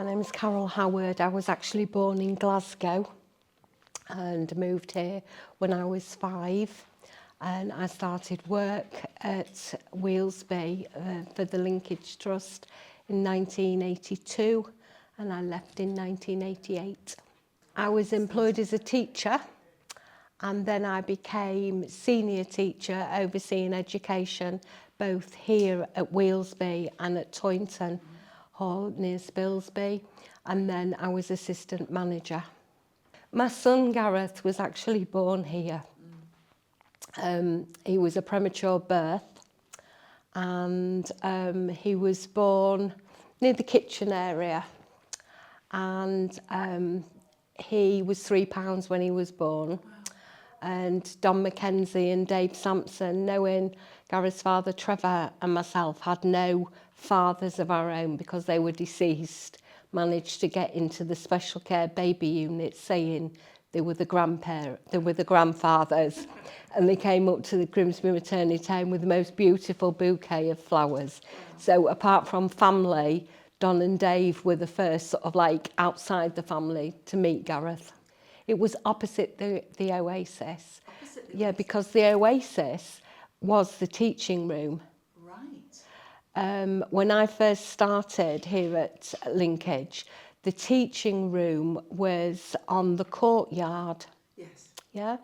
My name is Carole Howard. I was actually born in Glasgow and moved here when I was 5, and I started work at Wheelsby for the Linkage Trust in 1982, and I left in 1988. I was employed as a teacher, and then I became senior teacher overseeing education both here at Wheelsby and at Toynton Hall near Spilsby, and then I was assistant manager. My son Gareth was actually born here. He was a premature birth, and he was born near the kitchen area, and he was £3 when he was born. And Don Mackenzie and Dave Sampson, knowing Gareth's father Trevor and myself had no fathers of our own because they were deceased, managed to get into the special care baby unit saying they were the grandfathers, and they came up to the Grimsby maternity home with the most beautiful bouquet of flowers. So apart from family, Don and Dave were the first sort of like outside the family to meet Gareth. It was opposite the Oasis. Yeah, because the Oasis was the teaching room. Right. When I first started here at Linkage, the teaching room was on the courtyard. Yes. Yeah.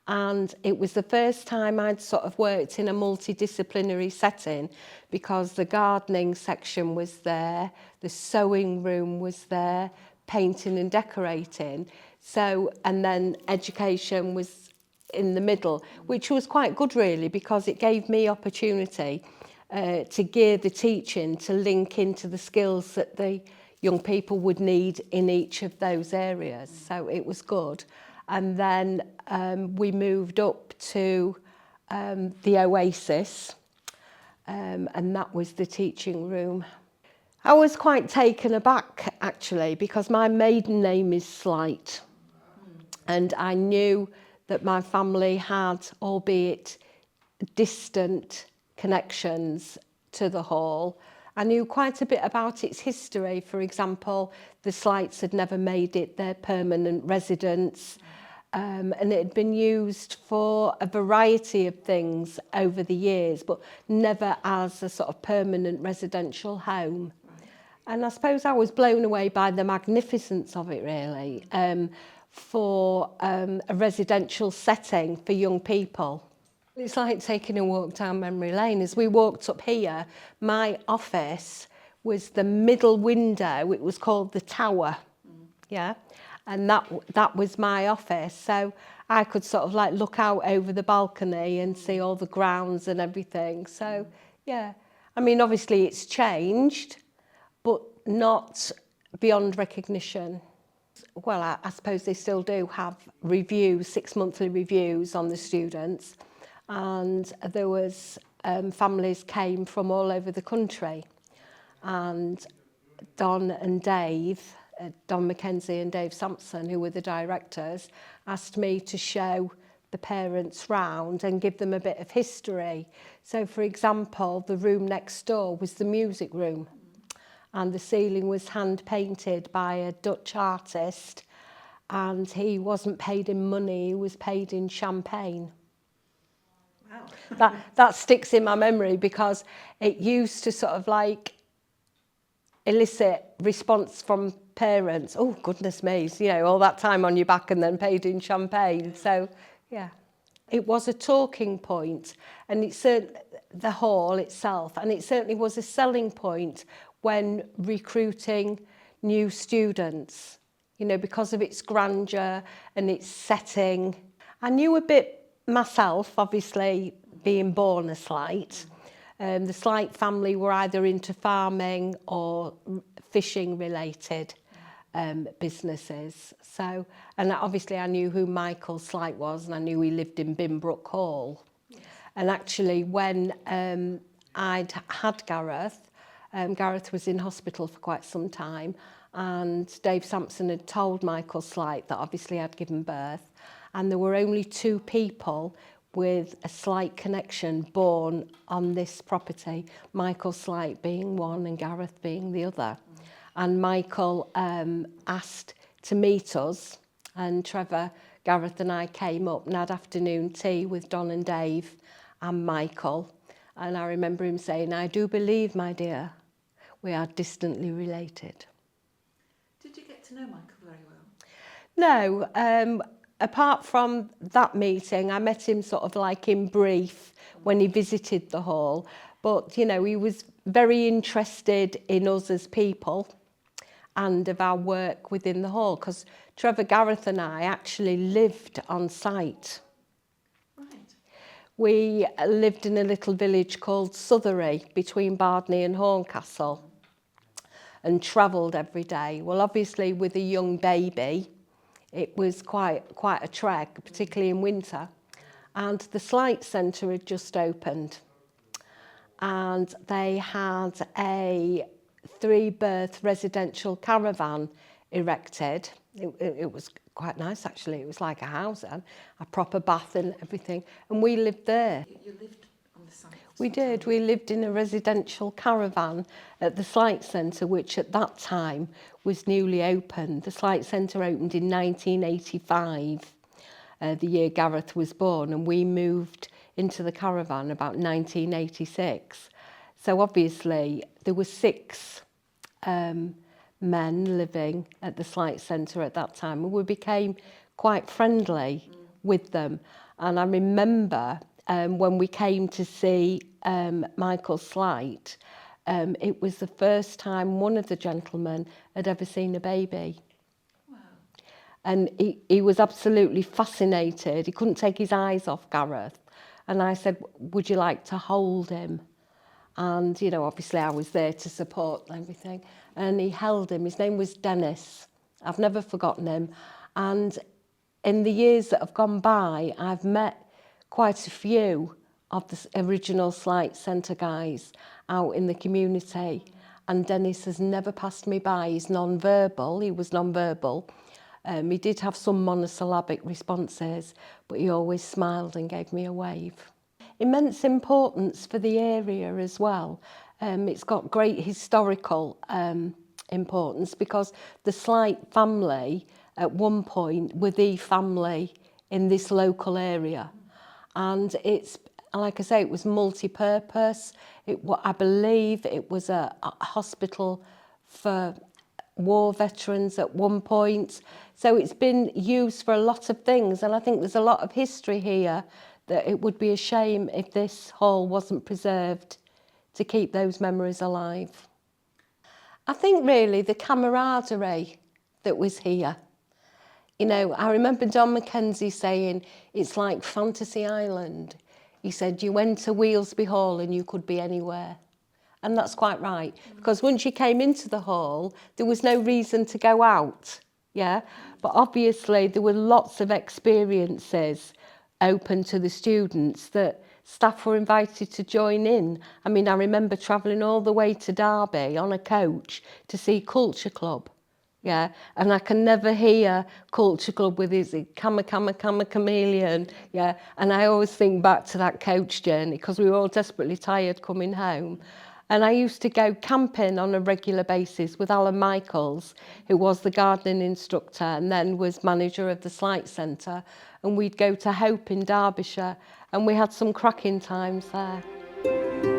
And it was the first time I'd sort of worked in a multidisciplinary setting, because the gardening section was there, the sewing room was there, painting and decorating. So, and then education was in the middle, which was quite good really, because it gave me opportunity to gear the teaching to link into the skills that the young people would need in each of those areas. So it was good. And then we moved up to the Oasis, and that was the teaching room. I was quite taken aback actually, because my maiden name is Slight, and I knew that my family had, albeit distant, connections to the hall. I knew quite a bit about its history. For example, the Slights had never made it their permanent residence, and it had been used for a variety of things over the years, but never as a sort of permanent residential home. And I suppose I was blown away by the magnificence of it really, for a residential setting for young people. It's like taking a walk down memory lane. As we walked up here, my office was the middle window. It was called the Tower, yeah, and that was my office. So I could sort of like look out over the balcony and see all the grounds and everything. So yeah, I mean obviously it's changed, but not beyond recognition. Well, I suppose they still do have reviews, 6-monthly reviews on the students, and there was families came from all over the country, and Don and Dave, Don Mackenzie and Dave Sampson, who were the directors, asked me to show the parents round and give them a bit of history. So for example, the room next door was the music room, and the ceiling was hand painted by a Dutch artist, and he wasn't paid in money, he was paid in champagne. Wow. That sticks in my memory, because it used to sort of like elicit response from parents. Oh goodness me, you know, all that time on your back and then paid in champagne. So yeah, it was a talking point, and it's the hall itself, and it certainly was a selling point when recruiting new students, you know, because of its grandeur and its setting. I knew a bit myself, obviously, being born a Slight. The Slight family were either into farming or fishing related businesses. So, and obviously I knew who Michael Slight was, and I knew he lived in Binbrook Hall. Yes. And actually when I'd had Gareth, Gareth was in hospital for quite some time, and Dave Sampson had told Michael Slight that obviously I'd given birth, and there were only 2 people with a Slight connection born on this property, Michael Slight being one and Gareth being the other. and Michael asked to meet us, and Trevor, Gareth and I came up and had afternoon tea with Don and Dave and Michael, and I remember him saying, "I do believe, my dear, we are distantly related." Did you get to know Michael very well? No, apart from that meeting, I met him sort of like in brief when he visited the hall. But, you know, he was very interested in us as people and of our work within the hall, because Trevor, Gareth and I actually lived on site. Right. We lived in a little village called Southery between Bardney and Horncastle and travelled every day. Well, obviously with a young baby, it was quite a trek, particularly in winter. And the Slight Centre had just opened, and they had a 3-berth residential caravan erected. It was quite nice, actually. It was like a house, and a proper bath and everything. And we lived there. You lived on the site? We did. We lived in a residential caravan at the Slight Centre, which at that time was newly opened. The Slight Centre opened in 1985, the year Gareth was born, and we moved into the caravan about 1986. So obviously there were 6 men living at the Slight Centre at that time, and we became quite friendly with them. And I remember when we came to see Michael Slight, it was the first time one of the gentlemen had ever seen a baby. Wow. And he was absolutely fascinated. He couldn't take his eyes off Gareth. And I said, "Would you like to hold him?" And, you know, obviously I was there to support everything. And he held him. His name was Dennis. I've never forgotten him. And in the years that have gone by, I've met quite a few of the original Slight Centre guys out in the community. And Dennis has never passed me by. He's non-verbal. He was non-verbal. He did have some monosyllabic responses, but he always smiled and gave me a wave. Immense importance for the area as well. It's got great historical importance, because the Slight family at one point were the family in this local area. And it's, like I say, it was multi-purpose. I believe it was a hospital for war veterans at one point. So it's been used for a lot of things, and I think there's a lot of history here that it would be a shame if this hall wasn't preserved to keep those memories alive. I think really the camaraderie that was here. You know, I remember Don Mackenzie saying, it's like Fantasy Island. He said, you went to Wheelsby Hall and you could be anywhere. And that's quite right, because once you came into the hall, there was no reason to go out, yeah? But obviously there were lots of experiences open to the students that staff were invited to join in. I mean, I remember travelling all the way to Derby on a coach to see Culture Club. Yeah, and I can never hear Culture Club with his Cama Chameleon, yeah, and I always think back to that coach journey because we were all desperately tired coming home. And I used to go camping on a regular basis with Alan Michaels, who was the gardening instructor and then was manager of the Slight Centre, and we'd go to Hope in Derbyshire, and we had some cracking times there.